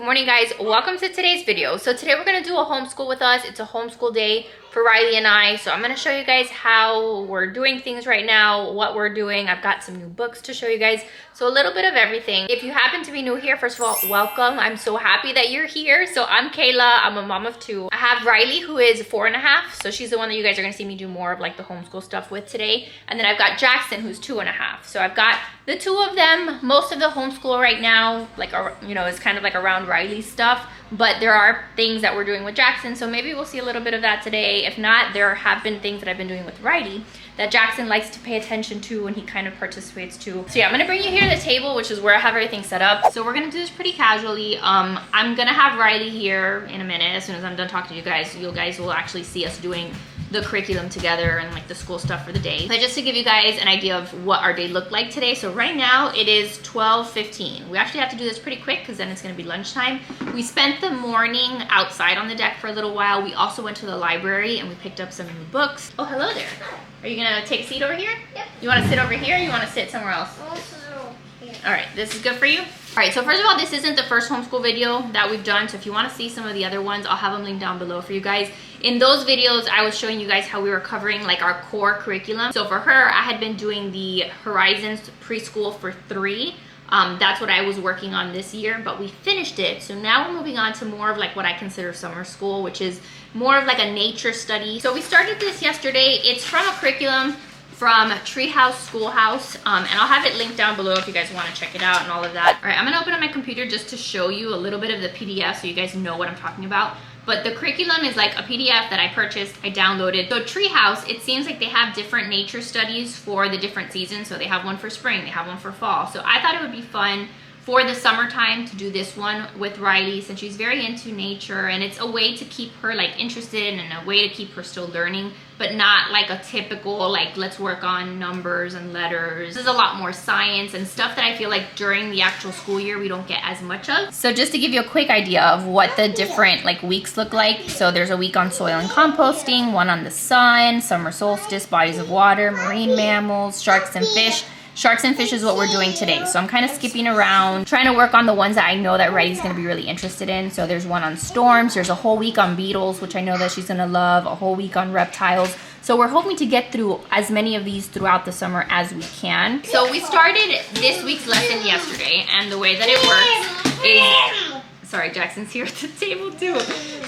Good morning, guys. Welcome to today's video. So today we're going to do a homeschool with us. It's a homeschool day for Riley and I. So I'm going to show you guys how we're doing things right now, what we're doing. I've got some new books to show you guys. So a little bit of everything. If you happen to be new here, first of all, welcome. I'm so happy that you're here. So I'm Kayla. I'm a mom of two. I have Riley, who is 4.5. So she's the one that you guys are going to see me do more of like the homeschool stuff with today. And then I've got Jackson, who's 2.5. So I've got the two of them. Most of the homeschool right now, like, you know, is kind of like around Riley's stuff, but there are things that we're doing with Jackson, so maybe we'll see a little bit of that today. If not, there have been things that I've been doing with Riley that Jackson likes to pay attention to and he kind of participates to. So yeah, I'm gonna bring you here to the table, which is where I have everything set up. So we're gonna do this pretty casually. I'm gonna have Riley here in a minute. As soon as I'm done talking to you guys will actually see us doing the curriculum together and like the school stuff for the day. But just to give you guys an idea of what our day looked like today. So right now it is 12:15. We actually have to do this pretty quick because then it's gonna be lunchtime. We spent the morning outside on the deck for a little while. We also went to the library and we picked up some new books. Oh, hello there. Are you gonna take a seat over here? Yep. You wanna sit over here or you wanna sit somewhere else? All right, this is good for you? All right, so first of all, this isn't the first homeschool video that we've done. So if you wanna see some of the other ones, I'll have them linked down below for you guys. In those videos, I was showing you guys how we were covering like our core curriculum. So for her, I had been doing the Horizons preschool for 3. That's what I was working on this year, but we finished it. So now we're moving on to more of like what I consider summer school, which is more of like a nature study. So we started this yesterday. It's from a curriculum from Treehouse Schoolhouse, and I'll have it linked down below if you guys want to check it out and all of that. All right, I'm gonna open up my computer just to show you a little bit of the PDF so you guys know what I'm talking about. But the curriculum is like a PDF that I purchased, I downloaded. So Treehouse, it seems like they have different nature studies for the different seasons. So they have one for spring, they have one for fall. So I thought it would be fun for the summertime to do this one with Riley since she's very into nature, and it's a way to keep her like interested and a way to keep her still learning, but not like a typical like let's work on numbers and letters. There's a lot more science and stuff that I feel like during the actual school year we don't get as much of. So just to give you a quick idea of what the different like weeks look like. So there's a week on soil and composting, one on the sun, summer solstice, bodies of water, marine mammals, sharks and fish. Sharks and fish is what we're doing today. So I'm kind of skipping around, trying to work on the ones that I know that Riley's gonna be really interested in. So there's one on storms, there's a whole week on beetles, which I know that she's gonna love, a whole week on reptiles. So we're hoping to get through as many of these throughout the summer as we can. So we started this week's lesson yesterday, and the way that it works is, sorry, Jackson's here at the table too.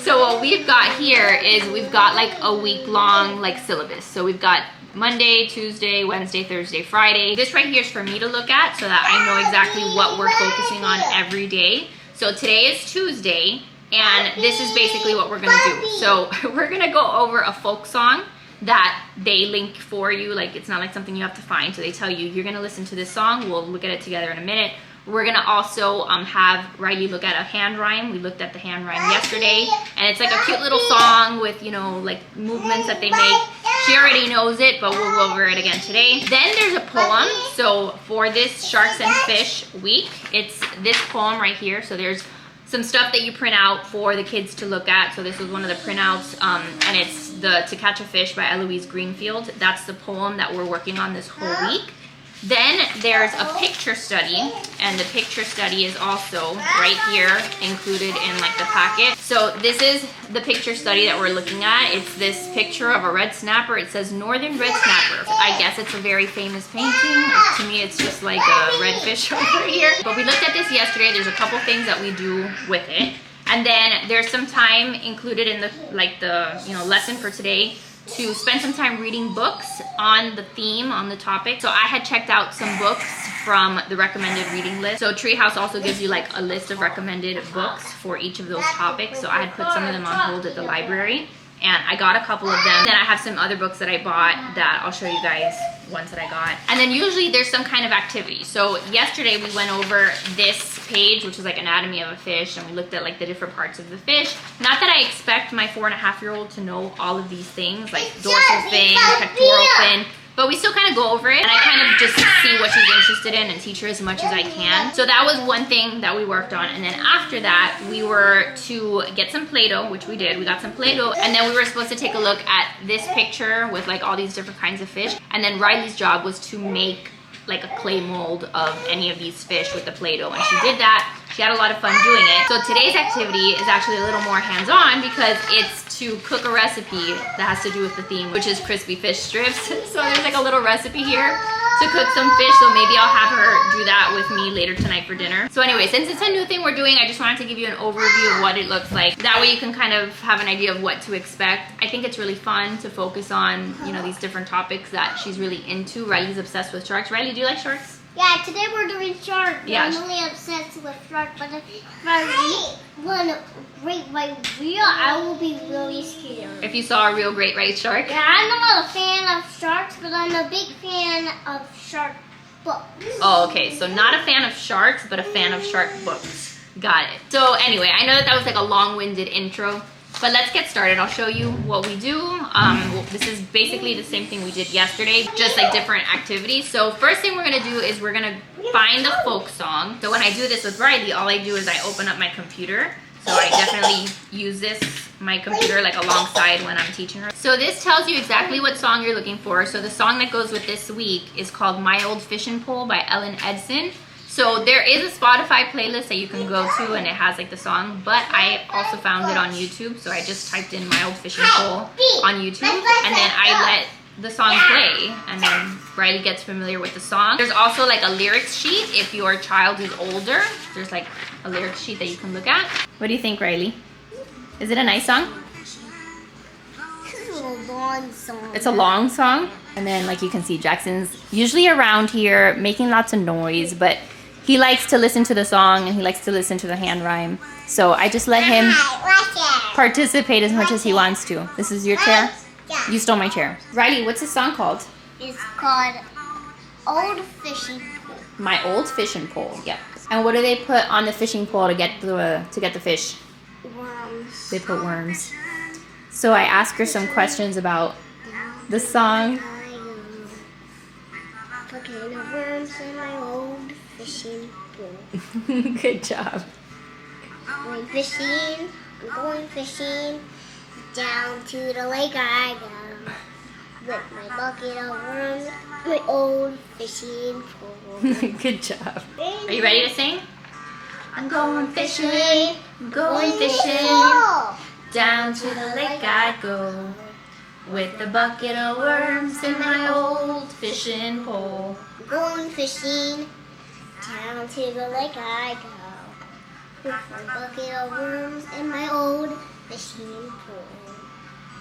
So what we've got here is we've got like a week-long like syllabus. So we've got Monday, Tuesday, Wednesday, Thursday, Friday. This right here is for me to look at so that I know exactly what we're focusing on every day. So today is Tuesday, and this is basically what we're gonna do. So we're gonna go over a folk song that they link for you. Like it's not like something you have to find. So they tell you, you're gonna listen to this song. We'll look at it together in a minute. We're gonna also have Riley look at a hand rhyme. We looked at the hand rhyme yesterday, and it's like a cute little song with, you know, like movements that they make. She already knows it, but we'll go over it again today. Then there's a poem. So for this Sharks and Fish week, it's this poem right here. So there's some stuff that you print out for the kids to look at. So this was one of the printouts, and it's the To Catch a Fish by Eloise Greenfield. That's the poem that we're working on this whole week. Then there's a picture study, and the picture study is also right here included in like the packet. So this is the picture study that we're looking at. It's this picture of a red snapper. It says Northern Red Snapper. I guess it's a very famous painting. To me, it's just like a red fish over here. But we looked at this yesterday. There's a couple things that we do with it. And then there's some time included in the lesson for today to spend some time reading books on the theme, on the topic. So I had checked out some books from the recommended reading list. So Treehouse also gives you like a list of recommended books for each of those topics. So I had put some of them on hold at the library, and I got a couple of them. Then I have some other books that I bought that I'll show you guys, ones that I got. And then usually there's some kind of activity. So yesterday we went over this page, which is like anatomy of a fish, and we looked at like the different parts of the fish. Not that I expect my 4.5-year-old to know all of these things, like dorsal fin, pectoral fin, but we still kind of go over it, and I kind of just see what she's interested in and teach her as much as I can. So that was one thing that we worked on. And then after that, we were to get some Play-Doh, which we did. We got some Play-Doh, and then we were supposed to take a look at this picture with like all these different kinds of fish. And then Riley's job was to make like a clay mold of any of these fish with the Play-Doh, and she did that. She had a lot of fun doing it. So today's activity is actually a little more hands-on because it's to cook a recipe that has to do with the theme, which is crispy fish strips. So there's like a little recipe here to cook some fish, so maybe I'll have her do that with me later tonight for dinner. So anyway, since it's a new thing we're doing, I just wanted to give you an overview of what it looks like. That way you can kind of have an idea of what to expect. I think it's really fun to focus on, you know, these different topics that she's really into. Riley's obsessed with sharks. Riley, do you like sharks? Yeah, today we're doing shark. Yeah. I'm really obsessed with shark, but if I meet one great white whale, I will be really scared. If you saw a real great white shark? Yeah, I'm not a fan of sharks, but I'm a big fan of shark books. Oh, okay. So not a fan of sharks, but a fan of shark books. Got it. So anyway, I know that was like a long-winded intro, but let's get started. I'll show you what we do. This is basically the same thing we did yesterday, just like different activities. So first thing we're gonna do is we're gonna find a folk song. So when I do this with Riley, all I do is I open up my computer. So I definitely use my computer like alongside when I'm teaching her. So this tells you exactly what song you're looking for. So the song that goes with this week is called My Old Fishing Pole by Ellen Edson. So there is a Spotify playlist that you can go to and it has like the song, but I also found it on YouTube. So I just typed in My Old Fishing Pole on YouTube and then I let the song play and then Riley gets familiar with the song. There's also like a lyrics sheet if your child is older. There's like a lyrics sheet that you can look at. What do you think, Riley? Is it a nice song? It's a long song. It's a long song. And then like you can see Jackson's usually around here making lots of noise, but he likes to listen to the song and he likes to listen to the hand rhyme. So I just let him participate as much as he wants to. This is your chair? Yeah. You stole my chair. Riley, what's this song called? It's called Old Fishing Pole. My Old Fishing Pole, yeah. And what do they put on the fishing pole to get the fish? Worms. They put worms. So I asked her some questions about the song. Looking at worms in my old fishing pool. Good job. Going fishing, I'm going fishing. Down to the lake I go. With my bucket of worms, my old fishing pool. Good job. Are you ready to sing? I'm going fishing, I'm going fishing. Down to the lake I go. With a bucket of worms and my old fishing pole. Going fishing, down to the lake I go. With my bucket of worms and my old fishing pole.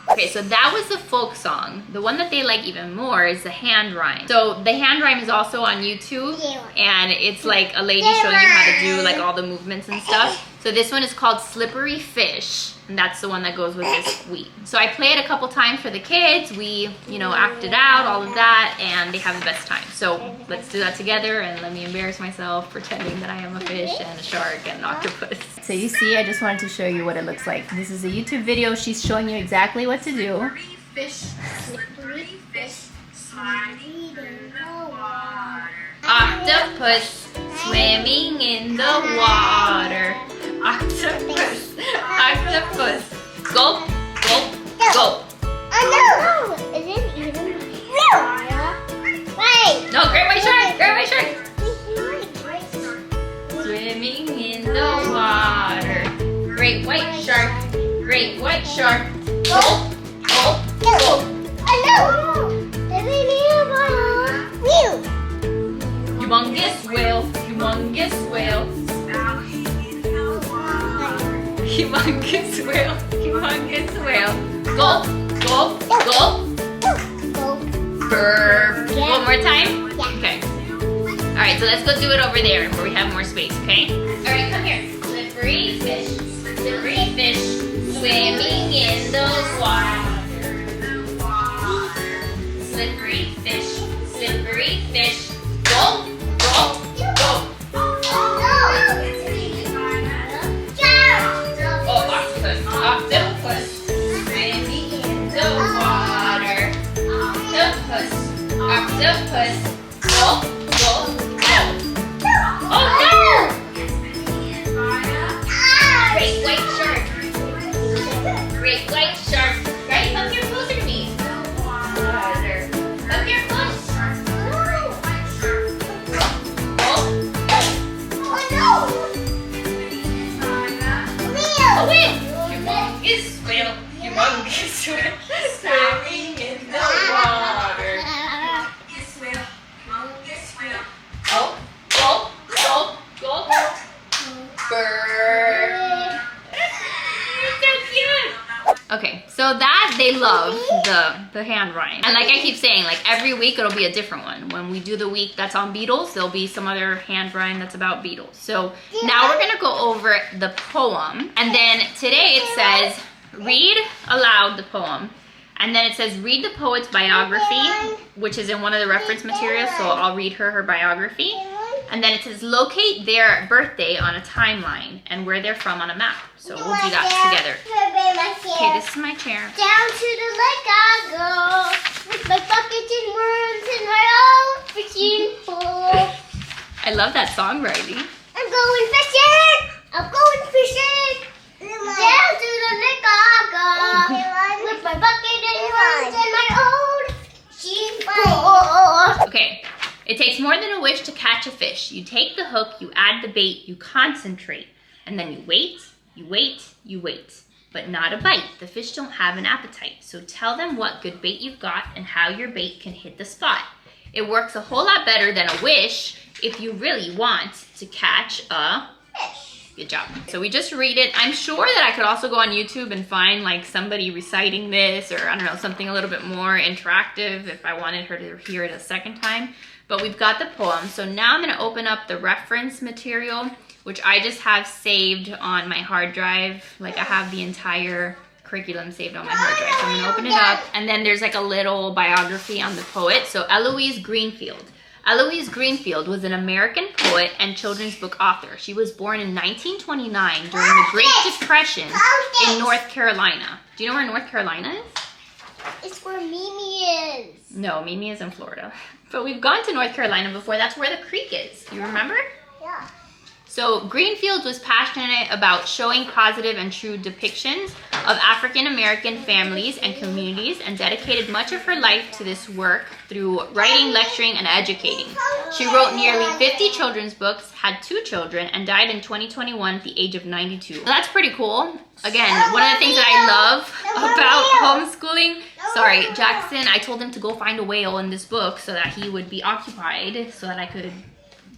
Okay, so that was the folk song. The one that they like even more is the hand rhyme. So the hand rhyme is also on YouTube, and it's like a lady showing you how to do like all the movements and stuff. So this one is called Slippery Fish, and that's the one that goes with this week. So I play it a couple times for the kids. We, you know, acted out, all of that, and they have the best time. So let's do that together, and let me embarrass myself pretending that I am a fish and a shark and an octopus. So you see, I just wanted to show you what it looks like. This is a YouTube video. She's showing you exactly what to do. Slippery fish, sliding in the water. Octopus swimming in the water. Octopus, octopus. Gulp, gulp, gulp. Oh no! Is it even? Wait! No, great white shark, great white shark. Swimming in the water. Great white shark, great white shark. Gulp, gulp, gulp. Oh no! Humongous whale, humongous whale. Humongous whale, humongous whale. Gulp, gulp, gulp. Perfect. Yeah. One more time? Yeah. Okay. Alright, so let's go do it over there where we have more space, okay? Alright, come here. Slippery fish, swimming in the water. Slippery fish, gulp, gulp, gulp. Oh, octopus, swimming in the water. Octopus, gulp, gulp, gulp. Oh no! Great white shark. Great white shark. Ready? Come here closer to me. Come here close. Swimming in the water. Oh, oh, oh, oh. Bird. So cute. Okay, so that they love the hand rhyme. And like I keep saying, like every week it'll be a different one. When we do the week that's on beetles, there'll be some other hand rhyme that's about beetles. So now we're gonna go over the poem. And then today it says, read aloud the poem. And then it says, read the poet's biography, which is in one of the reference materials. So I'll read her biography. And then it says, locate their birthday on a timeline and where they're from on a map. So we'll do that together. Okay, this is my chair. Down to the lake I go, with my bucket and worms and my old fishing pole. I love that song, Riley. I'm going fishing! I'm going fishing! Down to the lake I go, with my bucket and worms and my old fishing pole. Okay. It takes more than a wish to catch a fish. You take the hook, you add the bait, you concentrate, and then you wait, you wait, you wait. But not a bite. The fish don't have an appetite. So tell them what good bait you've got and how your bait can hit the spot. It works a whole lot better than a wish if you really want to catch a fish. Good job. So we just read it. I'm sure that I could also go on YouTube and find like somebody reciting this, or I don't know, something a little bit more interactive if I wanted her to hear it a second time. But we've got the poem. So now I'm gonna open up the reference material, which I just have saved on my hard drive. Like I have the entire curriculum saved on my hard drive. So I'm gonna open it up, and then there's like a little biography on the poet. So Eloise Greenfield. Eloise Greenfield was an American poet and children's book author. She was born in 1929 during the Great Depression in North Carolina. Do you know where North Carolina is? It's where Mimi is. No, Mimi is in Florida. But we've gone to North Carolina before. That's where the creek is. You remember? Yeah. So Greenfield was passionate about showing positive and true depictions of African American families and communities, and dedicated much of her life to this work through writing, lecturing, and educating. She wrote nearly 50 children's books, had 2 children, and died in 2021 at the age of 92. So that's pretty cool. Again, one of the things that I love about homeschooling, sorry, Jackson, I told him to go find a whale in this book so that he would be occupied so that I could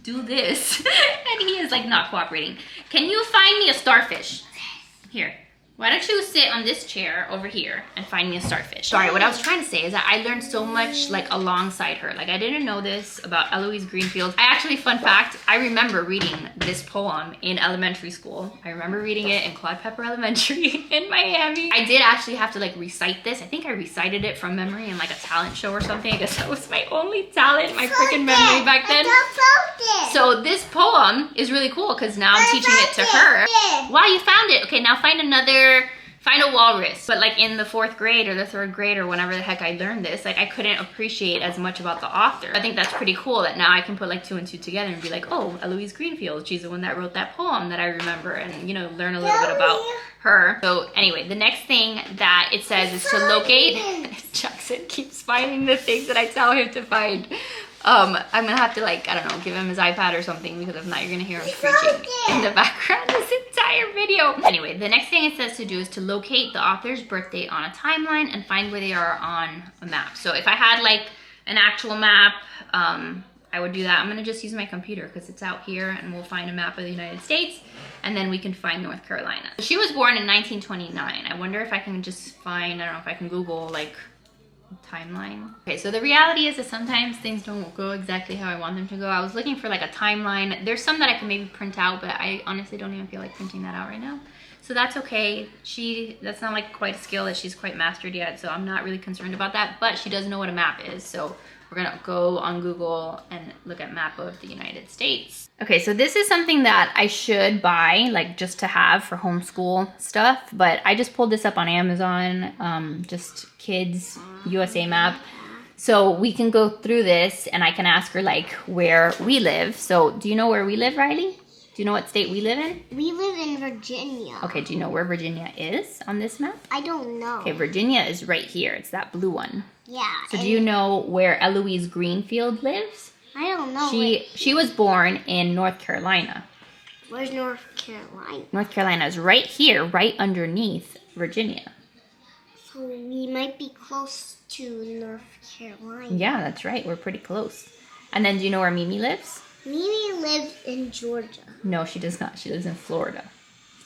do this. And he is like not cooperating. Can you find me a starfish? Here. Why don't you sit on this chair over here and find me a starfish? Sorry, what I was trying to say is that I learned so much like alongside her. Like I didn't know this about Eloise Greenfield. I actually, fun fact, I remember reading this poem in elementary school. I remember reading it in Claude Pepper Elementary in Miami. I did actually have to like recite this. I think I recited it from memory in like a talent show or something. I guess that was my only talent, my freaking memory back then. So this poem is really cool because now I'm teaching it to her. Wow, you found it. Okay, now find a walrus. But like in the 4th grade or the 3rd grade or whenever the heck I learned this, like I couldn't appreciate as much about the author. I think that's pretty cool that now I can put like 2 and 2 together and be like, oh, Eloise Greenfield, she's the one that wrote that poem that I remember, and you know, learn a little bit about her. So anyway, the next thing that it says is to locate. Jackson keeps finding the things that I tell him to find. I'm gonna have to like, I don't know, give him his iPad or something, because if not, you're gonna hear him screeching in the background this entire video. Anyway, the next thing it says to do is to locate the author's birthday on a timeline and find where they are on a map. So if I had like an actual map, I would do that. I'm gonna just use my computer because it's out here, and we'll find a map of the United States, and then we can find North Carolina. She was born in 1929. I wonder if I can just find, I don't know if I can Google like timeline. Okay, so the reality is that sometimes things don't go exactly how I want them to go. I was looking for like a timeline. There's some that I can maybe print out, but I honestly don't even feel like printing that out right now. So that's okay. That's not like quite a skill that she's quite mastered yet, so I'm not really concerned about that, but she does know what a map is. So we're gonna go on Google and look at map of the United States. Okay, so this is something that I should buy, like just to have for homeschool stuff, but I just pulled this up on Amazon, just kids USA map. So we can go through this and I can ask her like where we live. So do you know where we live, Riley? Do you know what state we live in? We live in Virginia. Okay, do you know where Virginia is on this map? I don't know. Okay, Virginia is right here. It's that blue one. Yeah. So do you know where Eloise Greenfield lives? I don't know. She was born in North Carolina. Where's North Carolina? North Carolina is right here, right underneath Virginia. So So we might be close to North Carolina. Yeah, that's right. We're pretty close. And then do you know where Mimi lives? Mimi lives in Georgia. No, she does not. She lives in Florida.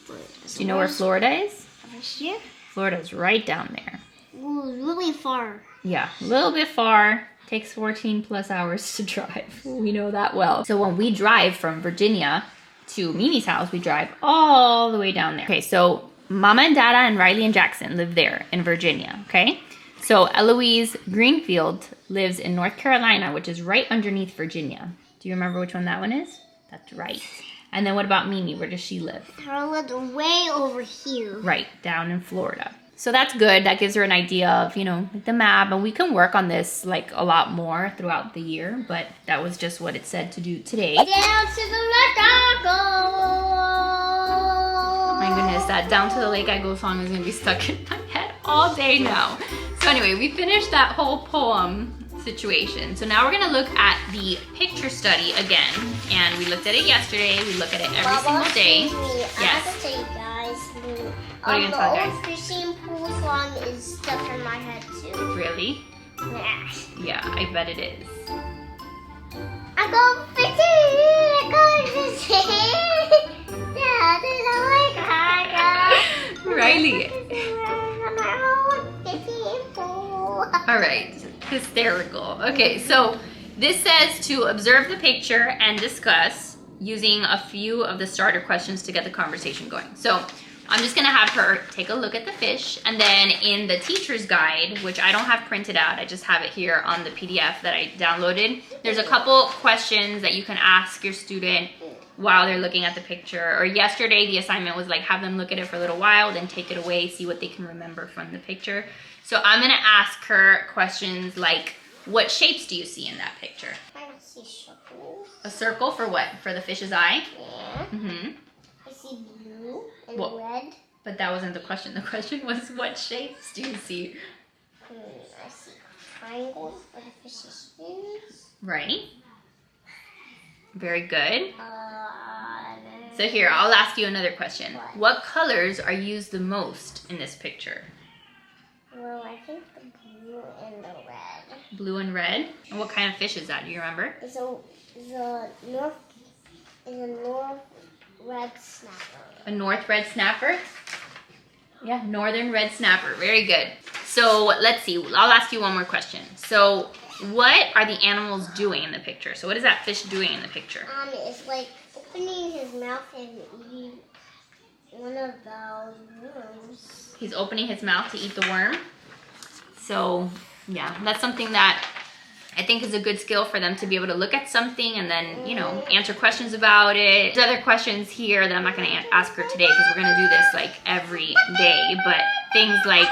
Florida. So Do you know where Florida is? over here? Florida is right down there. Ooh, really far. Yeah, a little bit far. Takes 14 plus hours to drive. We know that well. So when we drive from Virginia to Mimi's house, we drive all the way down there. Okay, so Mama and Dada and Riley and Jackson live there in Virginia, okay? So Eloise Greenfield lives in North Carolina, which is right underneath Virginia. Do you remember which one that one is? That's right. And then what about Mimi? Where does she live? Her lives way over here. Right, down in Florida. So that's good. That gives her an idea of, you know, the map. And we can work on this like a lot more throughout the year. But that was just what it said to do today. Down to the lake I go. My goodness, that Down to the Lake I Go song is going to be stuck in my head all day now. So anyway, we finished that whole poem situation. So now we're going to look at the picture study again. And we looked at it yesterday. We look at it every single day. I have to tell you guys. What are you going to tell the guys? old fishing pool song is stuck in my head too. Really? Yeah. Yeah, I bet it is. I go fishing, down to the lake I go. Riley. Fishing pool. All right, hysterical. Okay, so this says to observe the picture and discuss using a few of the starter questions to get the conversation going. So I'm just gonna have her take a look at the fish, and then in the teacher's guide, which I don't have printed out, I just have it here on the PDF that I downloaded, there's a couple questions that you can ask your student while they're looking at the picture. Or yesterday the assignment was like have them look at it for a little while, then take it away, see what they can remember from the picture. So I'm gonna ask her questions like, what shapes do you see in that picture? I see circles. A circle for what? For the fish's eye? Yeah. Mm-hmm. I see blue and What? red. But that wasn't the question. The question was, what shapes do you see? I see triangles for the fish's fins. Right. Very good. Then- So here, I'll ask you another question. What? What colors are used the most in this picture? Well, I think the blue and the red. Blue and red? And what kind of fish is that? Do you remember? So the north is a north red snapper. A north red snapper? Yeah, northern red snapper. Very good. So let's see. I'll ask you one more question. So what are the animals doing in the picture? So what is that fish doing in the picture? It's like opening his mouth and eating one of those worms. He's opening his mouth to eat the worm. So yeah, that's something that I think is a good skill for them to be able to look at something and then, you know, answer questions about it. There's other questions here that I'm not going to ask her today because we're going to do this like every day. But things like,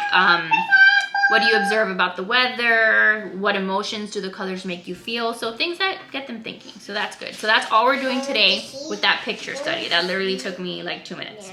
what do you observe about the weather? What emotions do the colors make you feel? So things that get them thinking. So that's good. So that's all we're doing today with that picture study. That literally took me like 2 minutes.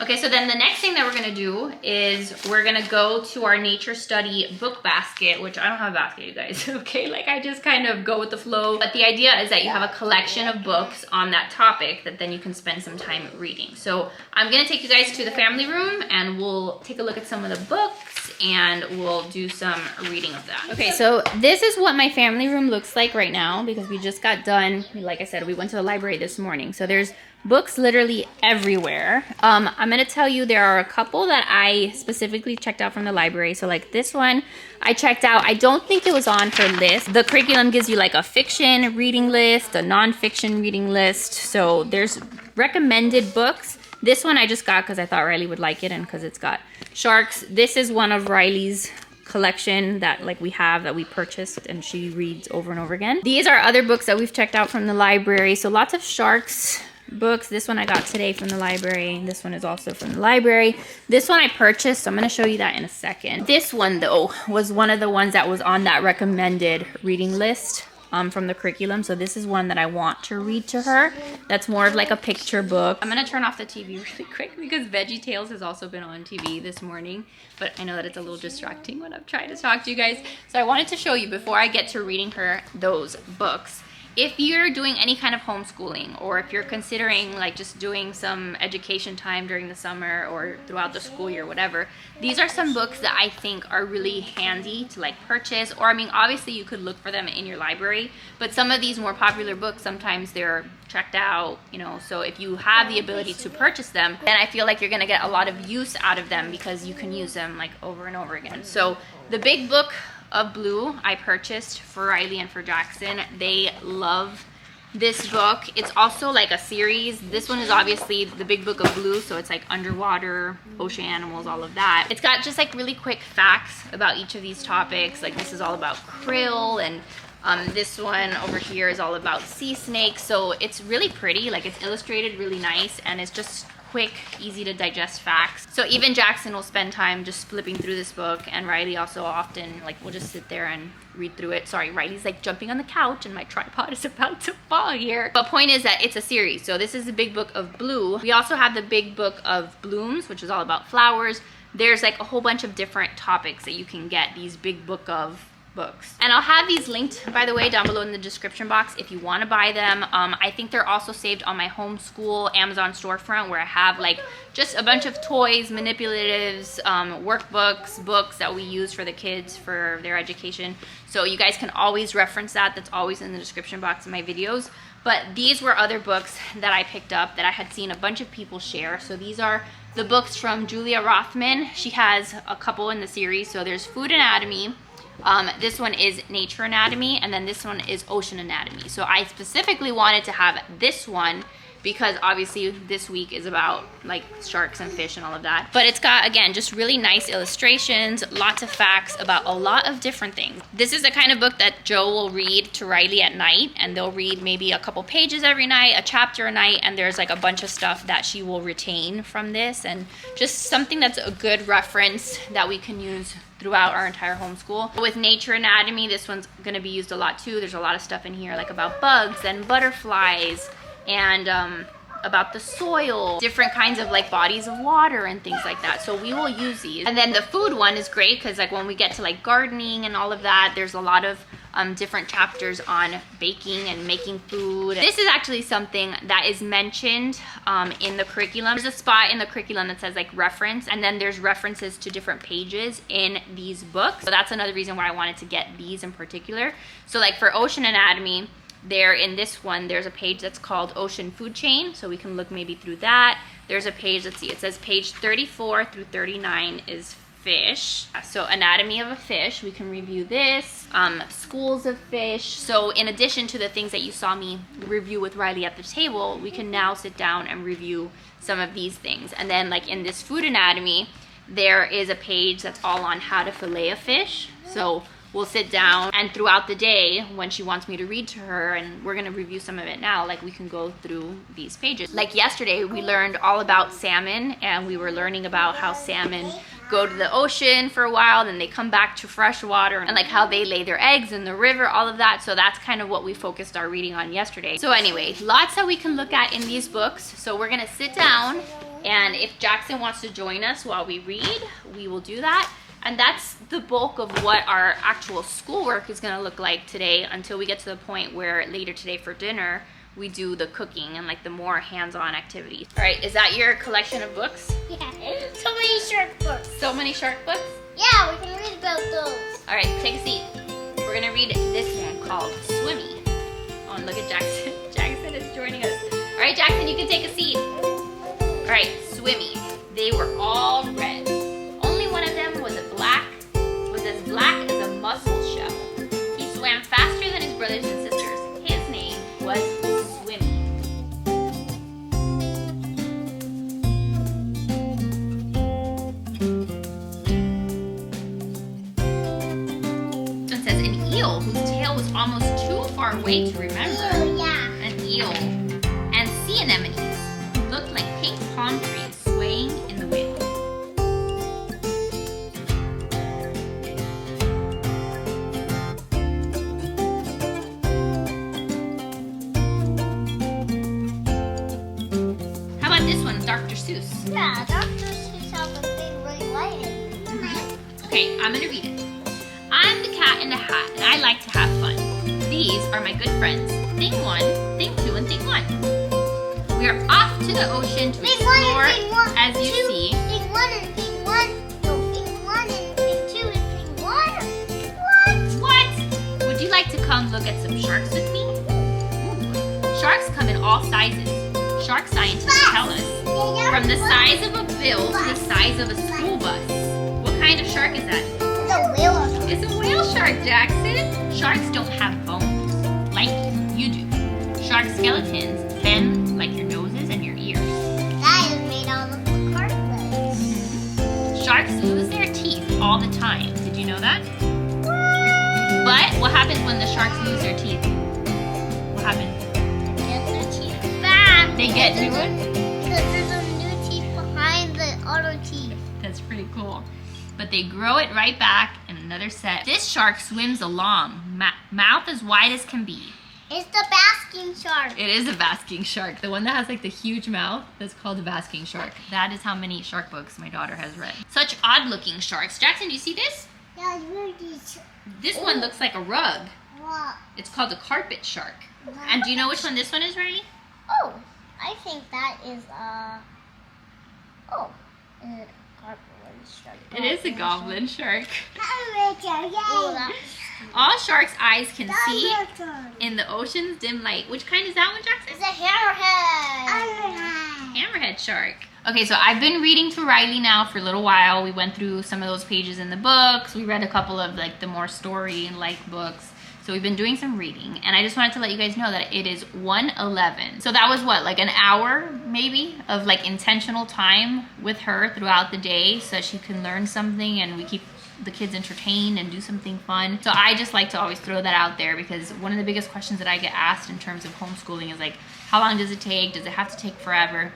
Okay, so then the next thing that we're gonna do is we're gonna go to our nature study book basket, which I don't have a basket, you guys, okay? Like I just kind of go with the flow. But the idea is that you have a collection of books on that topic that then you can spend some time reading. So I'm gonna take you guys to the family room and we'll take a look at some of the books and we'll do some reading of that. Okay, so this is what my family room looks like right now because we just got done. Like I said, we went to the library this morning. So there's books literally everywhere. I'm gonna tell you there are a couple that I specifically checked out from the library. So like this one I checked out. I don't think it was on her list. The curriculum gives you like a fiction reading list, a nonfiction reading list. So there's recommended books. This one I just got because I thought Riley would like it and because it's got sharks. This is one of Riley's collection that like we have that we purchased and she reads over and over again. These are other books that we've checked out from the library. So lots of sharks books. This one I got today from the library. This one is also from the library. This one I purchased, so I'm going to show you that in a second. This one though was one of the ones that was on that recommended reading list from the curriculum. So this is one that I want to read to her. That's more of like a picture book. I'm going to turn off the TV really quick because Veggie Tales has also been on TV this morning, but I know that it's a little distracting when I'm trying to talk to you guys. So I wanted to show you before I get to reading her those books If you're doing any kind of homeschooling, or if you're considering like just doing some education time during the summer or throughout the school year, whatever, these are some books that I think are really handy to like purchase. Or I mean, obviously you could look for them in your library, but some of these more popular books, sometimes they're checked out, you know, so if you have the ability to purchase them, then I feel like you're gonna get a lot of use out of them because you can use them like over and over again. So the Big Book of Blue I purchased for Riley and for Jackson. They love this book. It's also like a series. This one is obviously the Big Book of Blue, so it's like underwater, ocean animals, all of that. It's got just like really quick facts about each of these topics. Like this is all about krill, and this one over here is all about sea snakes. So it's really pretty, like it's illustrated really nice, and it's just quick, easy to digest facts. So even Jackson will spend time just flipping through this book, and Riley also often like will just sit there and read through it. Sorry, Riley's like jumping on the couch and my tripod is about to fall here. But point is that it's a series. So this is the Big Book of Blue. We also have the Big Book of Blooms, which is all about flowers. There's like a whole bunch of different topics that you can get these Big Book of books. And I'll have these linked, by the way, down below in the description box if you want to buy them. I think they're also saved on my homeschool Amazon storefront, where I have like just a bunch of toys, manipulatives, workbooks, books that we use for the kids for their education. So you guys can always reference that. That's always in the description box of my videos. But these were other books that I picked up that I had seen a bunch of people share. So these are the books from Julia Rothman. She has a couple in the series. So there's Food Anatomy. This one is Nature Anatomy, and then this one is Ocean Anatomy. So I specifically wanted to have this one because obviously this week is about like sharks and fish and all of that. But it's got, again, just really nice illustrations, lots of facts about a lot of different things. This is the kind of book that Joe will read to Riley at night, and they'll read maybe a couple pages every night, a chapter a night, and there's like a bunch of stuff that she will retain from this, and just something that's a good reference that we can use throughout our entire homeschool. With Nature Anatomy, this one's gonna be used a lot too. There's a lot of stuff in here like about bugs and butterflies, and about the soil, different kinds of like bodies of water and things like that. So we will use these. And then the food one is great because like when we get to like gardening and all of that, there's a lot of different chapters on baking and making food. This is actually something that is mentioned in the curriculum. There's a spot in the curriculum that says like reference, and then there's references to different pages in these books. So that's another reason why I wanted to get these in particular. So like for Ocean Anatomy, there in this one, there's a page that's called Ocean Food Chain, so we can look maybe through that. There's a page, let's see, it says page 34 through 39 is fish. So anatomy of a fish, we can review this. Schools of fish. So in addition to the things that you saw me review with Riley at the table, we can now sit down and review some of these things. And then like in this food anatomy, there is a page that's all on how to fillet a fish. So we'll sit down, and throughout the day when she wants me to read to her, and we're gonna review some of it now, like we can go through these pages. Like yesterday we learned all about salmon, and we were learning about how salmon go to the ocean for a while, then they come back to fresh water, and like how they lay their eggs in the river, all of that. So that's kind of what we focused our reading on yesterday. So anyway, lots that we can look at in these books. So we're gonna sit down, and if Jackson wants to join us while we read, we will do that. And that's the bulk of what our actual schoolwork is gonna look like today, until we get to the point where later today for dinner, we do the cooking and like the more hands-on activities. All right, is that your collection of books? Yeah, so many shark books. So many shark books? Yeah, we can read about those. All right, take a seat. We're gonna read this one called Swimmy. Oh, and look at Jackson. Jackson is joining us. All right, Jackson, you can take a seat. All right, Swimmy. They were all red. Only one of them was as black as a mussel shell. He swam faster than his brothers and sisters. His name was Swimmy. It says an eel whose tail was almost too far away to remember. Oh, yeah. An eel. And sea anemones who looked like pink palm trees swaying in the wind. This one's Dr. Seuss. Yeah, Dr. Seuss has a big red light in it. Okay, I'm gonna read it. I'm the cat in the hat, and I like to have fun. These are my good friends. thing 1, thing 2, and thing 1. We are off to the ocean to Thing 1 explore, and thing 1. as you see. Thing 1 and thing 1. No, thing 1 and thing 2 and thing 1. What? Would you like to come look at some sharks with me? Ooh. Sharks come in all sizes. Shark scientists tell us. From the size of a bill to the size of a school bus. What kind of shark is that? It's a whale shark. It's a whale shark, Jackson. Sharks don't have bones like you do. Shark skeletons bend like your noses and your ears. That is made out of cartilage. Sharks lose their teeth all the time. Did you know that? But what happens when the sharks lose their teeth? What happens? Get their teeth back. They get new ones? Because there's a new teeth behind the other teeth. That's pretty cool. But they grow it right back in another set. This shark swims along, mouth as wide as can be. It's the basking shark. It is a basking shark. The one that has like the huge mouth, that's called a basking shark. That is how many shark books my daughter has read. Such odd looking sharks. Jackson, do you see this? Yeah, it's really This one looks like a rug. What? It's called a carpet shark. And do you know which one this one is, Riley? Oh, I think that is a goblin shark. It is a goblin shark. Oh, that's All sharks' eyes can see in the ocean's dim light. Which kind is that one, Jackson? It's a hammerhead. Hammerhead shark. Okay, so I've been reading through Riley now for a little while. We went through some of those pages in the books. We read a couple of like the more story-like books. So we've been doing some reading, and I just wanted to let you guys know that it is 1:11. So that was what, like an hour maybe of like intentional time with her throughout the day so that she can learn something and we keep the kids entertained and do something fun. So I just like to always throw that out there because one of the biggest questions that I get asked in terms of homeschooling is like, how long does it take? Does it have to take forever?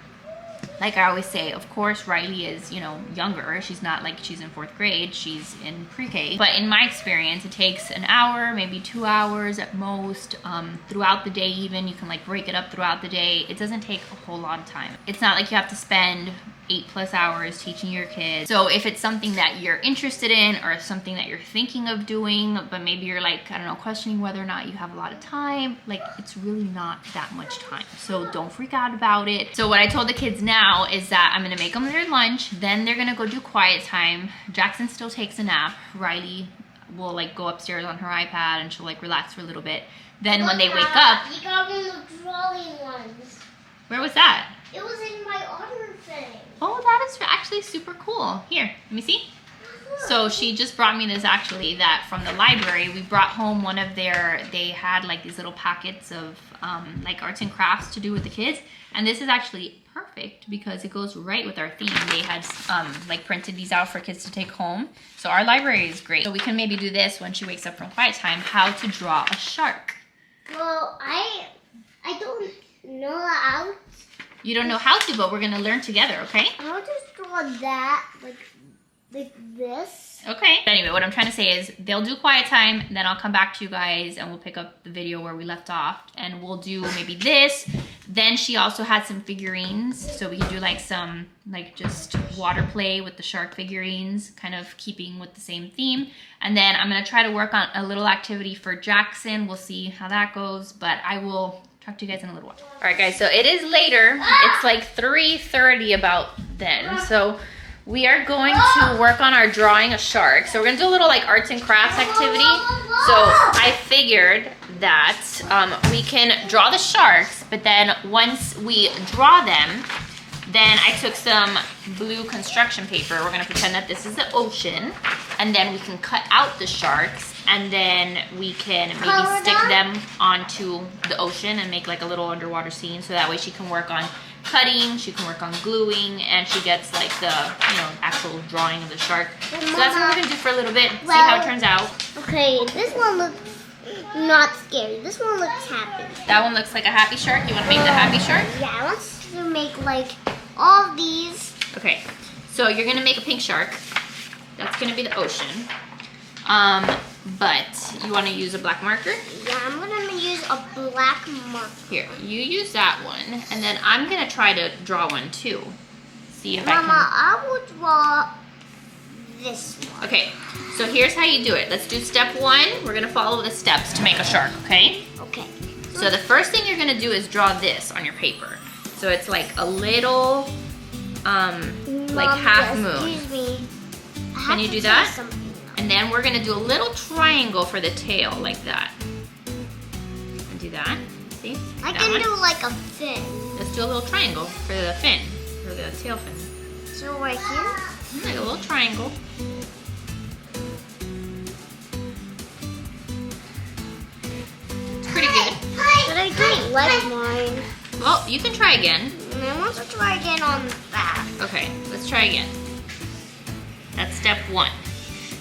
Like I always say, of course, Riley is, you know, younger. She's not like she's in 4th grade. She's in pre-K. But in my experience, it takes an hour, maybe 2 hours at most. Throughout the day even, you can like break it up throughout the day. It doesn't take a whole lot of time. It's not like you have to spend 8+ hours teaching your kids. So if it's something that you're interested in or something that you're thinking of doing, but maybe you're like, I don't know, questioning whether or not you have a lot of time, like it's really not that much time. So don't freak out about it. So what I told the kids now is that I'm gonna make them their lunch, then they're gonna go do quiet time. Jackson still takes a nap. Riley will like go upstairs on her iPad and she'll like relax for a little bit. Then when they wake up, You got one of the drawing ones. where was that? It was in my other thing. Oh, that is actually super cool. Here, let me see. So she just brought me this actually, that from the library. We brought home one of their, they had like these little packets of like arts and crafts to do with the kids. And this is actually perfect because it goes right with our theme. They had like printed these out for kids to take home. So our library is great. So we can maybe do this when she wakes up from quiet time, how to draw a shark. Well, I don't know how. You don't know how to, but we're gonna learn together, okay? I'll just draw that like this. Okay. Anyway, what I'm trying to say is they'll do quiet time, then I'll come back to you guys and we'll pick up the video where we left off and we'll do maybe this. Then she also had some figurines, so we can do like some like just water play with the shark figurines, kind of keeping with the same theme. And then I'm gonna try to work on a little activity for Jackson. We'll see how that goes, but I will talk to you guys in a little while. All right, guys, so it is later. It's like 3:30 about then. So we are going to work on our drawing a shark. So we're gonna do a little like arts and crafts activity. So I figured that we can draw the sharks, but then once we draw them, then I took some blue construction paper. We're gonna pretend that this is the ocean, and then we can cut out the sharks, and then we can maybe stick them onto the ocean and make like a little underwater scene, so that way she can work on cutting, she can work on gluing, and she gets like the, you know, actual drawing of the shark. So that's what we're gonna do for a little bit, see how it turns out. Okay, this one looks not scary. This one looks happy. That one looks like a happy shark. You wanna make the happy shark? Yeah, I want to make like all of these. Okay, so you're gonna make a pink shark. That's gonna be the ocean. But you wanna use a black marker? Yeah, I'm gonna use a black marker. Here, you use that one, and then I'm gonna try to draw one too. See if Mama, I I will draw this one. can. Okay, so here's how you do it. Let's do step 1. We're gonna follow the steps to make a shark, okay? Okay. So the first thing you're gonna do is draw this on your paper. So it's like a little, like half moon. Excuse me. Can you do that? And then we're gonna do a little triangle for the tail, like that. And do that. See? I That can one. do like a fin. Let's do a little triangle for the fin, for the tail fin. So right here? Like a little triangle. It's pretty good. But I don't like mine. Well, you can try again. I want to try again on that. Okay, let's try again. That's step 1.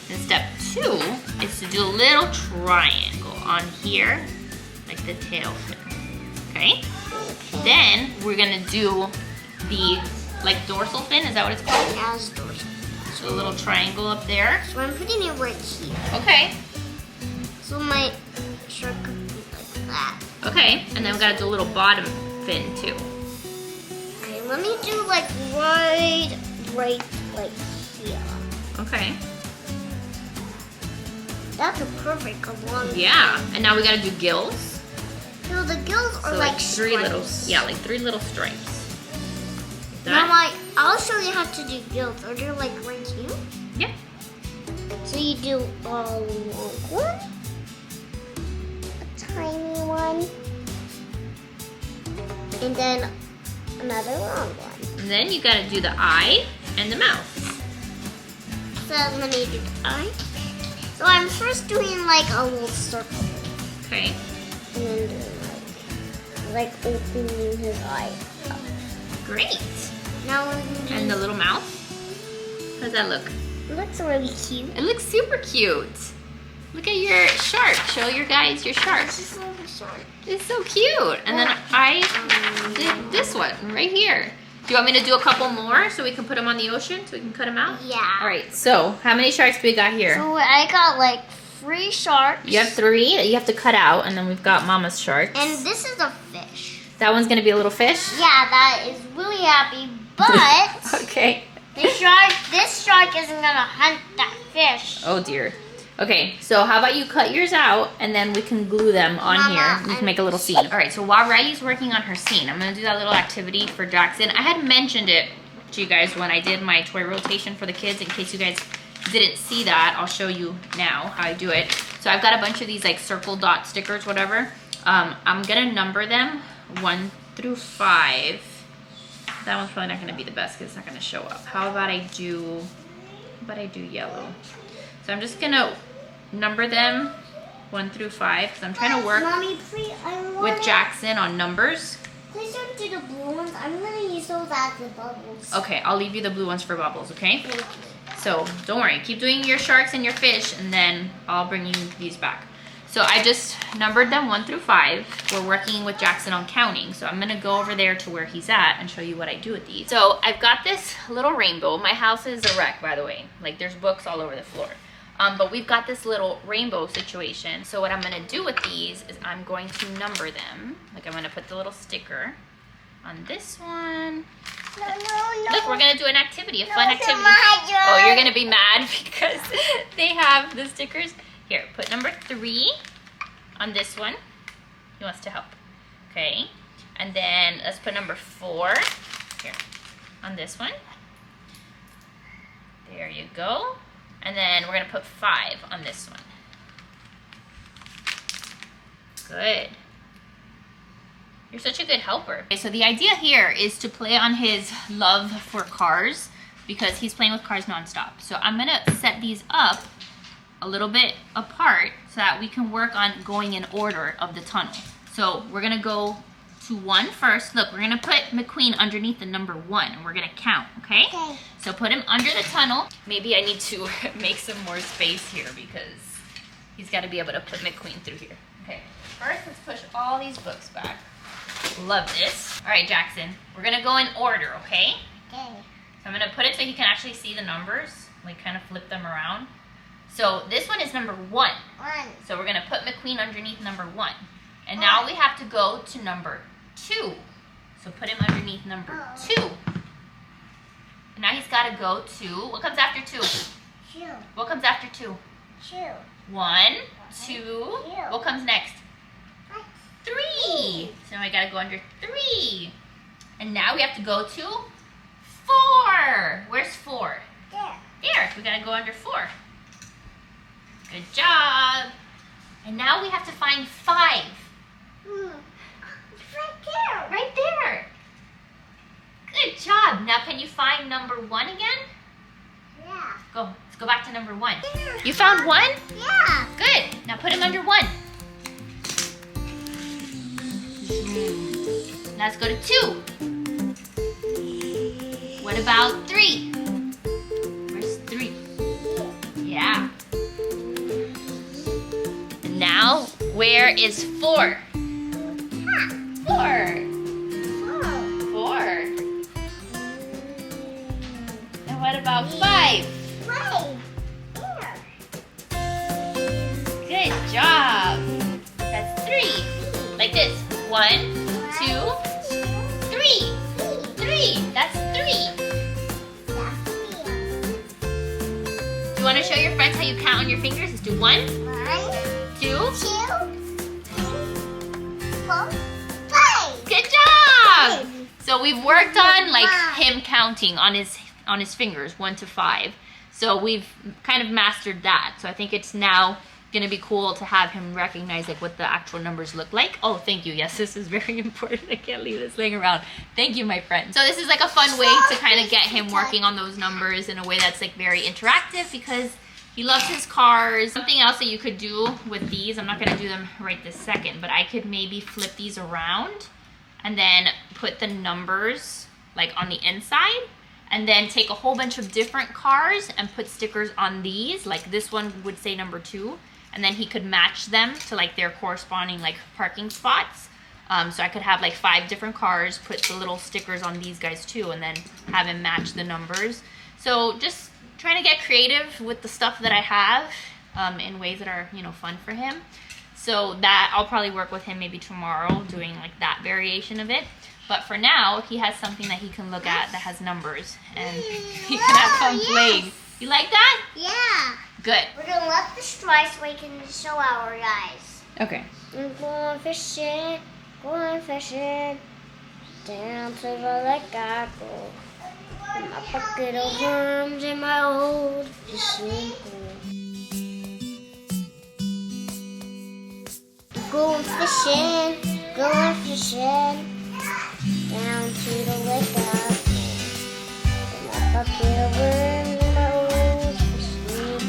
Then step 2 is to do a little triangle on here, like the tail fin. Okay? Then we're gonna do the like dorsal fin, is that what it's called? As dorsal. So a little triangle up there. So I'm putting it right here. Okay. So my shirt could be like that. Okay, and then we gotta do a little bottom fin too. Okay, let me do like right like here. Okay. That's a perfect long. Yeah, and now we gotta do gills. So the gills are So like three little, stripes. yeah, like 3 little stripes. Now That? I'll show you how to do gills. Are they like right here? Yeah. So you do a long one, a tiny one, and then another long one. And then you gotta do the eye and the mouth. So let me do the eye. So I'm first doing like a little circle, Okay. and then doing like opening his eye up. Great. Now we're gonna do, And the little mouth. How does that look? it looks really cute. It looks super cute. Look at your shark. Show your guys your shark. This is so short. It's so cute. And then I did this one right here. Do you want me to do a couple more so we can put them on the ocean so we can cut them out? Yeah. All right, so how many sharks do we got here? So I got like 3 sharks. You have 3 that you have to cut out, and then we've got Mama's sharks. And this is a fish. That one's gonna be a little fish? Yeah, that is really happy, but Okay. this shark isn't gonna hunt that fish. Oh dear. Okay, so how about you cut yours out, and then we can glue them on Mama, here. We can make a little scene. All right, so while Riley's working on her scene, I'm gonna do that little activity for Jackson. I had mentioned it to you guys when I did my toy rotation for the kids. In case you guys didn't see that, I'll show you now how I do it. So I've got a bunch of these like circle dot stickers, whatever. I'm gonna number them 1 through 5. That one's probably not gonna be the best because it's not gonna show up. How about I do yellow? So I'm just gonna number them 1 through 5 because I'm trying to work Mommy, please, with Jackson on numbers. Please don't do the blue ones. I'm gonna use those as the bubbles. Okay, I'll leave you the blue ones for bubbles, okay? Thank you. So don't worry, keep doing your sharks and your fish, and then I'll bring you these back. So I just numbered them 1 through 5. We're working with Jackson on counting. So I'm gonna go over there to where he's at and show you what I do with these. So I've got this little rainbow. My house is a wreck, by the way. Like there's books all over the floor. But we've got this little rainbow situation. So what I'm gonna do with these is I'm going to number them. Like I'm gonna put the little sticker on this one. No, no, no. Look, we're gonna do an activity, a fun No, activity. Tomato. Oh, you're gonna be mad because they have the stickers. Here, put number 3 on this one. He wants to help. Okay. And then let's put number 4 here on this one. There you go. And then we're gonna put 5 on this one. Good. You're such a good helper. Okay, so the idea here is to play on his love for cars because he's playing with cars nonstop. So I'm gonna set these up a little bit apart so that we can work on going in order of the tunnel. So we're gonna go to 1 first. Look, we're gonna put McQueen underneath the number 1 and we're gonna count, okay? Okay. So put him under the tunnel. Maybe I need to make some more space here because he's gotta be able to put McQueen through here. Okay, first let's push all these books back. Love this. All right, Jackson, we're gonna go in order, okay? Okay. So I'm gonna put it so he can actually see the numbers, like kind of flip them around. So this one is number 1. 1. So we're gonna put McQueen underneath number 1. And now we have to go to number 2. So put him underneath number 2. And now he's gotta go to, what comes after 2? 2. What comes after 2? 2. 1, 2, what comes next? 3. Then we gotta go under 3. And now we have to go to 4. Where's 4? There. We gotta go under 4. Good job. And now we have to find 5. It's right there. Right there. Good job. Now can you find number 1 again? Yeah. Go. Let's go back to number 1. There. You found 1? Yeah. Good. Now put him under 1. Now let's go to 2. What about 3? Where's 3? Yeah. And now, where is 4? 4. 4. And what about 5? Good job. That's 3. Like this. 1, 2, 3. 3. That's 3. Do you want to show your friends how you count on your fingers? Let's do 1, 2. 4, 5. Good job. So we've worked on like him counting on his fingers 1 to 5. So we've kind of mastered that. So I think it's now gonna be cool to have him recognize like what the actual numbers look like. Oh, thank you. Yes, this is very important. I can't leave this laying around. Thank you, my friend. So this is like a fun way to kind of get him working on those numbers in a way that's like very interactive because he loves his cars. Something else that you could do with these, I'm not gonna do them right this second, but I could maybe flip these around and then put the numbers like on the inside and then take a whole bunch of different cars and put stickers on these. Like this one would say number 2. And then he could match them to like their corresponding like parking spots. So I could have like 5 different cars, put the little stickers on these guys too, and then have him match the numbers. So just trying to get creative with the stuff that I have in ways that are, you know, fun for him. So that I'll probably work with him maybe tomorrow doing like that variation of it. But for now, he has something that he can look at that has numbers and he can have fun playing. You like that? Yeah. Good. We're gonna let this dry so we can show our guys. Okay. I'm going fishing, down to the lake I go. With my bucket of worms in my old fishing pool. Going fishing, down to the lake I go. With my bucket of worms in my old fishing pool.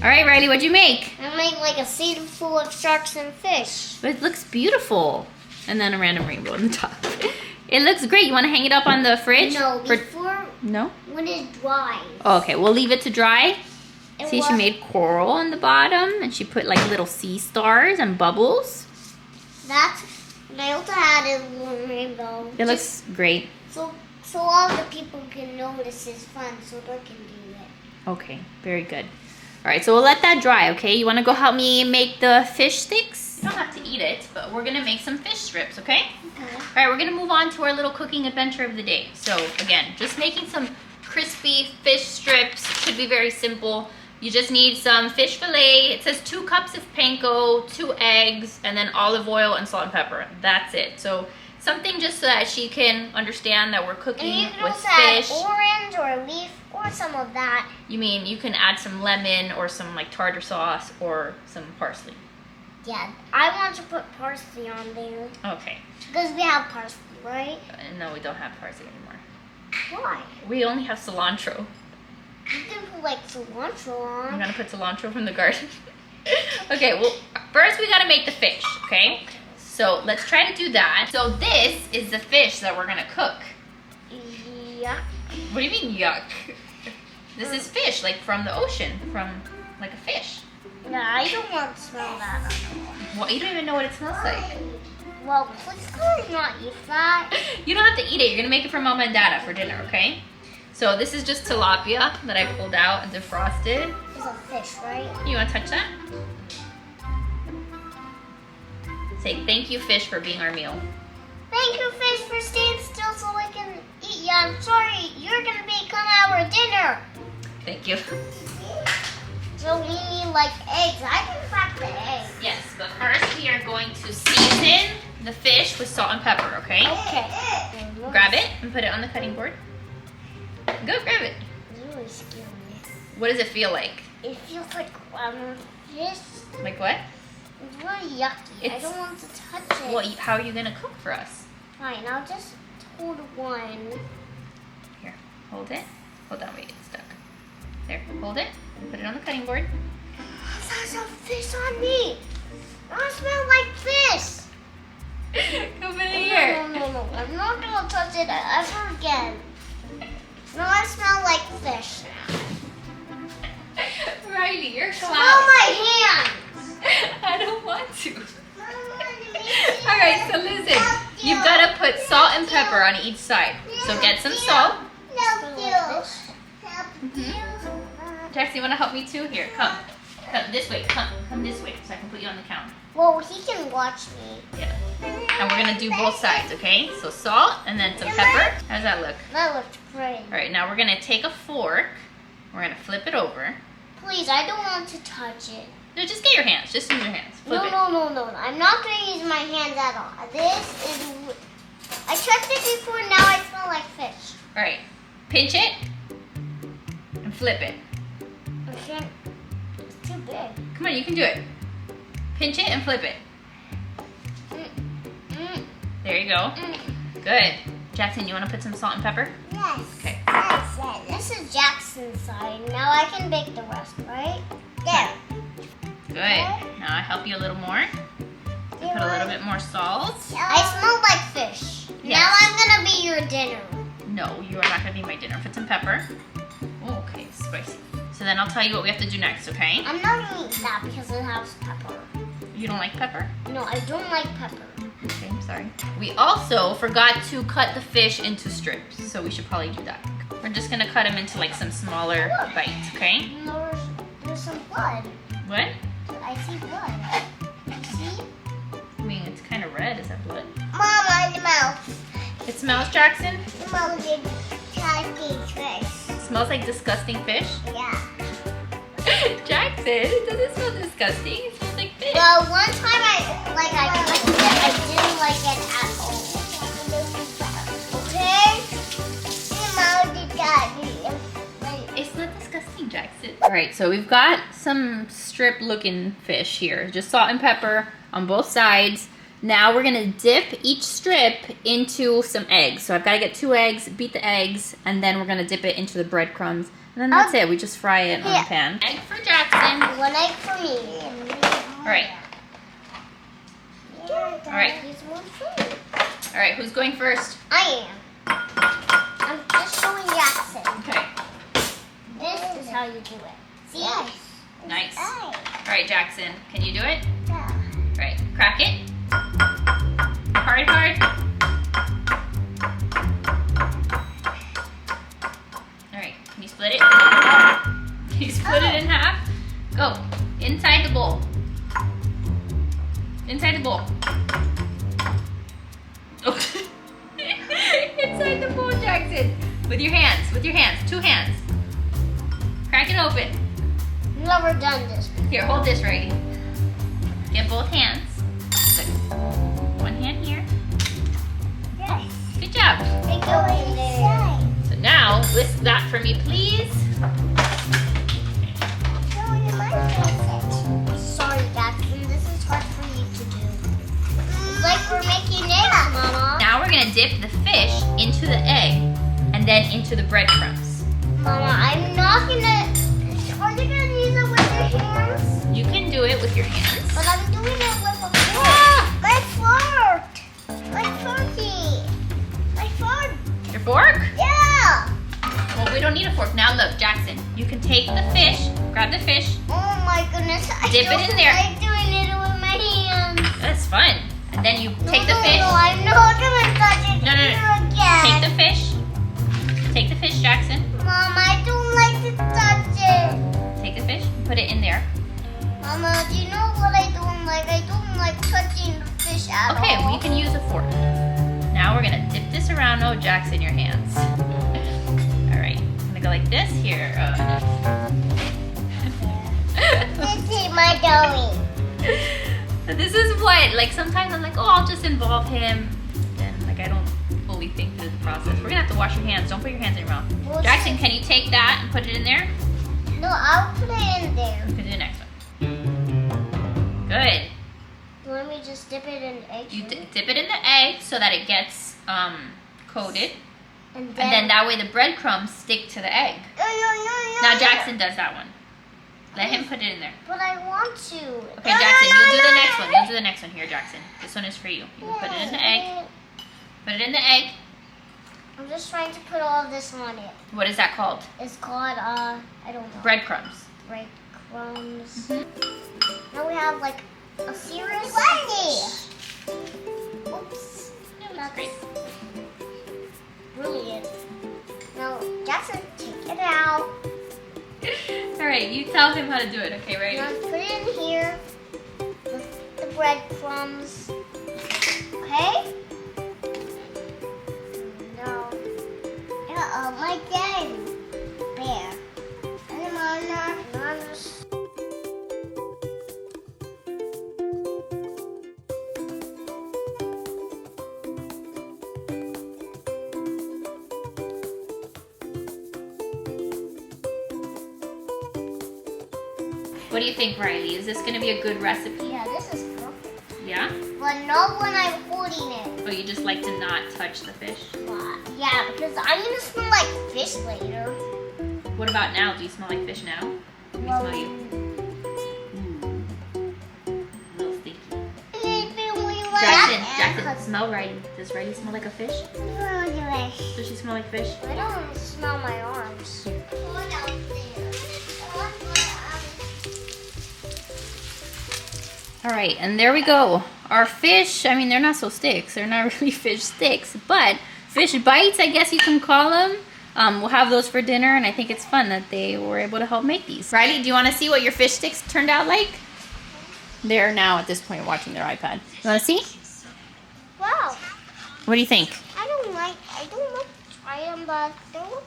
All right, Riley, what'd you make? I made like a sea full of sharks and fish. But it looks beautiful. And then a random rainbow on the top. It looks great. You want to hang it up on the fridge? No, before No? when it dries. Oh, okay, we'll leave it to dry. It See, she was- made coral on the bottom, and she put like little sea stars and bubbles. That's, and I also had a little rainbow. It looks great. So all the people can notice it's fun, so they can do it. Okay, very good. All right, so we'll let that dry, okay? You want to go help me make the fish sticks? You don't have to eat it, but we're going to make some fish strips, okay? Okay. All right, we're going to move on to our little cooking adventure of the day. So again, just making some crispy fish strips. Should be very simple. You just need some fish fillet. It says 2 cups of panko, 2 eggs, and then olive oil and salt and pepper. That's it. So something just so that she can understand that we're And cooking you can with also fish. add orange or a leaf or some of that. You mean you can add some lemon or some like tartar sauce or some parsley? Yeah, I want to put parsley on there. Okay. Because we have parsley, right? No, we don't have parsley anymore. Why? We only have cilantro. You can put like cilantro I'm on. gonna put cilantro from the garden. Okay, well, first we gotta make the fish, okay? So let's try to do that. So this is the fish that we're gonna cook. Yeah. What do you mean, yuck? This is fish, like from the ocean, from like a fish. Yeah, I don't want to smell that. Well, you don't even know what it smells like. Well, let's go not eat that. You don't have to eat it. You're gonna make it for Mama and Dada for dinner, okay? So this is just tilapia that I pulled out and defrosted. It's a fish, right? You want to touch that? Say thank you, fish, for being our meal. Thank you, fish, for staying still so I can eat you. I'm sorry, you're gonna become our dinner. Thank you. So we need like eggs. I can crack the eggs. Yes, but first we are going to season the fish with salt and pepper, okay? Okay. Grab it and put it on the cutting board. Go grab it. It's really scary. What does it feel like? It feels like fish. Like what? It's really yucky. I don't want to touch it. Well, how are you going to cook for us? Fine, I'll just hold one. Here, hold it. Hold on, wait, it's stuck. There, hold it and put it on the cutting board. There's a fish on me. I smell like fish. Go put it here. No. I'm not gonna touch it ever again. No, I smell like fish. Riley, you're Smell clown. my hands. I don't want to. Alright, so listen. You've got to put salt and pepper on each side. So get some salt. Jackson, you want to help me too? Here, come. Come this way. Come this way so I can put you on the counter. Well, he can watch me. Yeah. And we're going to do both sides, okay? So salt and then some pepper. How does that look? That looks great. Alright, now we're going to take a fork. We're going to flip it over. Please, I don't want to touch it. No, just get your hands. Just use your hands. Flip it. No. I'm not going to use my hands at all. This is... I tried it before, now I smell like fish. Alright. Pinch it. And flip it. I can't... It's too big. Come on, you can do it. Pinch it and flip it. There you go. Good. Jackson, you want to put some salt and pepper? Yes. Okay. Yes. This is Jackson's side. Now I can bake the rest, right? There. Good. Now I help you a little more. Put a little bit more salt. I smell like fish. Yes. Now I'm going to be your dinner. No, you are not going to be my dinner. Put some pepper. Oh, okay, spicy. So then I'll tell you what we have to do next, okay? I'm not going to eat that because it has pepper. You don't like pepper? No, I don't like pepper. Okay, I'm sorry. We also forgot to cut the fish into strips, so we should probably do that. We're just gonna cut them into like some smaller bites, okay? There's some blood. What? I see blood. See? I mean, it's kind of red. Is that blood? Mama, the mouth. It smells, Jackson? The mouth is tasty fish. It smells like disgusting fish? Yeah. Jackson, it doesn't smell disgusting. It smells like fish. Well, one time I touched it, I didn't like it at all. Okay? It's not disgusting, Jackson. All right, so we've got some strip-looking fish here. Just salt and pepper on both sides. Now we're gonna dip each strip into some eggs. So I've gotta get 2 eggs, beat the eggs, and then we're gonna dip it into the breadcrumbs. And then that's it. We just fry it on the pan. Egg for Jackson. 1 egg for me. All right. All right. All right, who's going first? I am. I'm just showing Jackson. Okay. This is how you do it. See? Yes. Nice. All right, Jackson, can you do it? Yeah. All right, crack it. Hard. All right, can you split it? Can you split it in half? Go, inside the bowl. Inside the bowl. Oh. Inside the bowl, Jackson. With your hands, 2 hands. Crack it open. Never done this. Here, hold this ready. Get both hands. Good. 1 hand here. Yes. Good job. They go in there. So now, whisk that for me, please. Sorry, Jackson. This is hard for you to do. It's like we're making eggs, Mama. Now we're gonna dip the fish into the egg and then into the breadcrumbs. Mama, I'm not gonna... Are you gonna use it with your hands? You can do it with your hands. But I'm doing it with a fork. My fork. My forky. My fork. Your fork? Yeah. Well, we don't need a fork. Now look, Jackson, you can take the fish, grab the fish. Oh my goodness. Dip it in there. I'm doing it with my hands. That's fun. And then you take the fish. No, I'm not gonna touch it No. again. Take the fish. fish, Jackson. Mom, I don't like to touch it. Take the fish, put it in there. Mama, do you know what I don't like? I don't like touching the fish at all. Okay, well, you can use a fork. Now we're gonna dip this around. Oh, Jackson, your hands. All right, I'm gonna go like this here. This is my doing. This is what, like, sometimes I'm like, oh, I'll just involve him. Then, like, I don't fully think through the process. We're gonna have to wash your hands. Don't put your hands in your mouth. Well, Jackson, can you take that and put it in there? No, I'll put it in there. Let's do the next one. Good. Let me just dip it in egg. You dip it in the egg so that it gets coated. And then that way the breadcrumbs stick to the egg. No. Now Jackson does that one. Let him put it in there. But I want to. Okay, Jackson, you'll do the next one. You'll do the next one here, Jackson. This one is for you. You put it in the egg. Put it in the egg. I'm just trying to put all of this on it. What is that called? It's called, I don't know. Breadcrumbs. Breadcrumbs. Now we have like a serious fish. Oops. That's great. Brilliant. Now, Jackson, take it out. Alright, you tell him how to do it, okay, right? Now put it in here with the breadcrumbs. Okay? No. My daddy bear. What do you think, Riley? Is this going to be a good recipe? Yeah, this is perfect. Yeah? But not when I'm holding it. Oh, you just like to not touch the fish? Yeah, because I'm going to smell like fish later. What about now? Do you smell like fish now? Let me smell you. A little stinky. Jackson, smell Riley. Does Riley smell like a fish? Does she smell like fish? I don't smell my arms. All right, and there we go. Our fish, I mean, they're not so sticks. They're not really fish sticks, but fish bites, I guess you can call them. We'll have those for dinner, and I think it's fun that they were able to help make these. Riley, do you want to see what your fish sticks turned out like? They're now, at this point, watching their iPad. You want to see? Wow. What do you think? I don't like to try them, but they look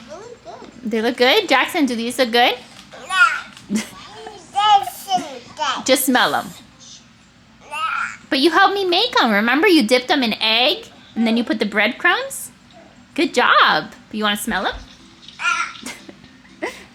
really good. They look good? Jackson, do these look good? Just smell them. But you helped me make them. Remember, you dipped them in egg, and then you put the breadcrumbs? Good job. You want to smell them?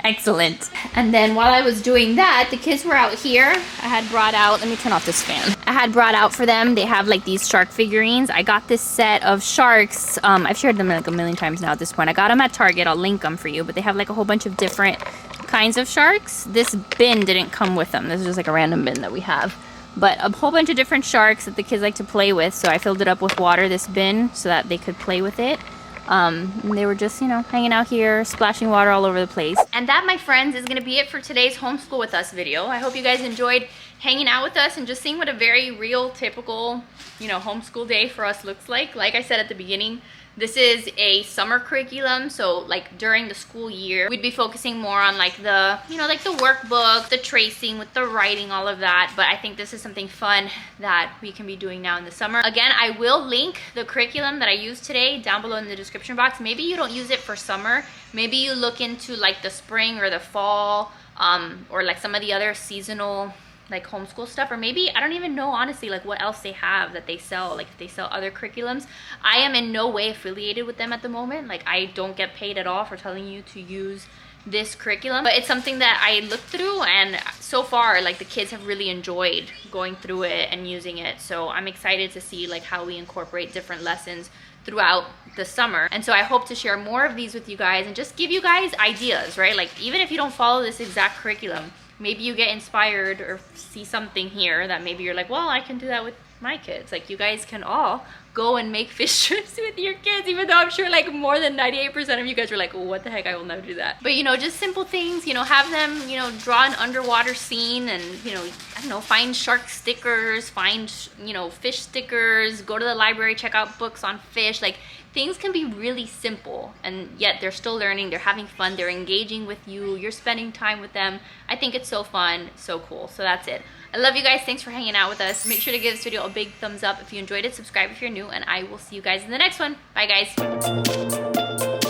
Excellent. And then while I was doing that, the kids were out here. I had brought out, let me turn off this fan. I had brought out for them, they have like these shark figurines. I got this set of sharks. I've shared them like a million times now at this point. I got them at Target. I'll link them for you. But they have like a whole bunch of different kinds of sharks. This bin didn't come with them. This is just like a random bin that we have. But a whole bunch of different sharks that the kids like to play with. So I filled it up with water, this bin, so that they could play with it. And they were just, you know, hanging out here, splashing water all over the place. And that, my friends, is gonna be it for today's Homeschool With Us video. I hope you guys enjoyed hanging out with us and just seeing what a very real, typical, you know, homeschool day for us looks like. Like I said at the beginning, this is a summer curriculum, so like during the school year, we'd be focusing more on like the, you know, like the workbook, the tracing with the writing, all of that. But I think this is something fun that we can be doing now in the summer. Again, I will link the curriculum that I used today down below in the description box. Maybe you don't use it for summer. Maybe you look into like the spring or the fall, or like some of the other seasonal like homeschool stuff, or maybe I don't even know honestly like what else they have that they sell, like if they sell other curriculums. I am in no way affiliated with them at the moment. Like I don't get paid at all for telling you to use this curriculum, but it's something that I looked through, and so far like the kids have really enjoyed going through it and using it. So I'm excited to see like how we incorporate different lessons throughout the summer. And so I hope to share more of these with you guys and just give you guys ideas, right? Like even if you don't follow this exact curriculum, maybe you get inspired or see something here that maybe you're like, well, I can do that with my kids. Like you guys can all go and make fish strips with your kids, even though I'm sure like more than 98% of you guys are like, oh, what the heck, I will never do that. But you know, just simple things, you know, have them, you know, draw an underwater scene and, you know, I don't know, find shark stickers, find, you know, fish stickers, go to the library, check out books on fish. Like things can be really simple, and yet they're still learning, they're having fun, they're engaging with you, you're spending time with them. I think it's so fun, so cool. So that's it. I love you guys. Thanks for hanging out with us. Make sure to give this video a big thumbs up if you enjoyed it. Subscribe if you're new, and I will see you guys in the next one. Bye, guys.